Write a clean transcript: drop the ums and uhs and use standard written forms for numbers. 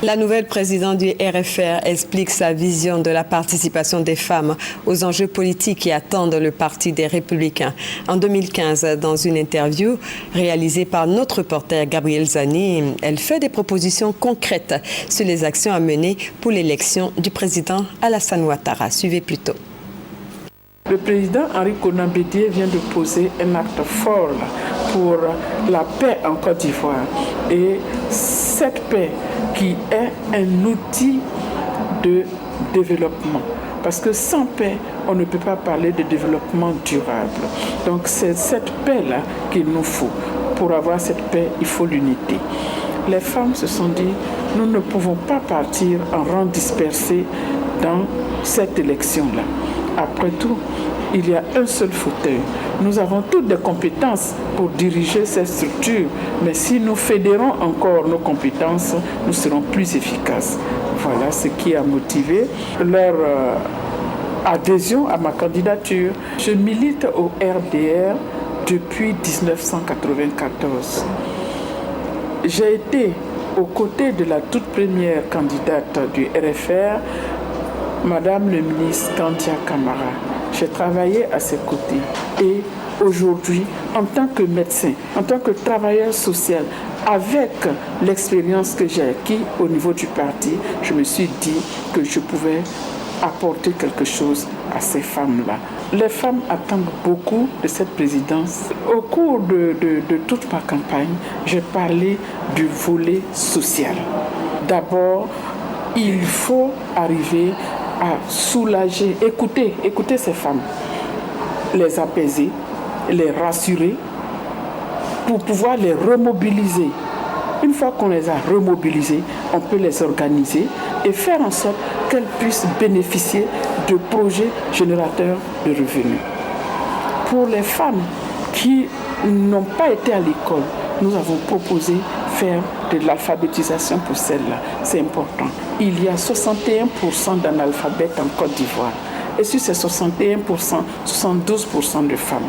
La nouvelle présidente du RFR explique sa vision de la participation des femmes aux enjeux politiques qui attendent le Parti des Républicains. En 2015, dans une interview réalisée par notre reporter Gabriel Zani, elle fait des propositions concrètes sur les actions à mener pour l'élection du président Alassane Ouattara. Suivez plutôt. Le président Henri Konan Bédié vient de poser un acte fort pour la paix en Côte d'Ivoire. Et cette paix qui est un outil de développement. Parce que sans paix, on ne peut pas parler de développement durable. Donc c'est cette paix-là qu'il nous faut. Pour avoir cette paix, il faut l'unité. Les femmes se sont dit, nous ne pouvons pas partir en rang dispersé dans cette élection-là. Après tout, il y a un seul fauteuil. Nous avons toutes des compétences pour diriger cette structure, mais si nous fédérons encore nos compétences, nous serons plus efficaces. Voilà ce qui a motivé leur adhésion à ma candidature. Je milite au RDR depuis 1994. J'ai été aux côtés de la toute première candidate du RFR, Madame le ministre Kandia Camara. J'ai travaillé à ses côtés et aujourd'hui, en tant que médecin, en tant que travailleur social, avec l'expérience que j'ai acquise au niveau du parti, je me suis dit que je pouvais apporter quelque chose à ces femmes-là. Les femmes attendent beaucoup de cette présidence. Au cours de toute ma campagne, j'ai parlé du volet social. D'abord, il faut arriver à soulager, écouter ces femmes, les apaiser, les rassurer pour pouvoir les remobiliser. Une fois qu'on les a remobilisées, on peut les organiser et faire en sorte qu'elles puissent bénéficier de projets générateurs de revenus. Pour les femmes qui n'ont pas été à l'école, nous avons proposé faire de l'alphabétisation pour celles-là. C'est important. Il y a 61% d'analphabètes en Côte d'Ivoire. Et sur ces 61%, 72% de femmes.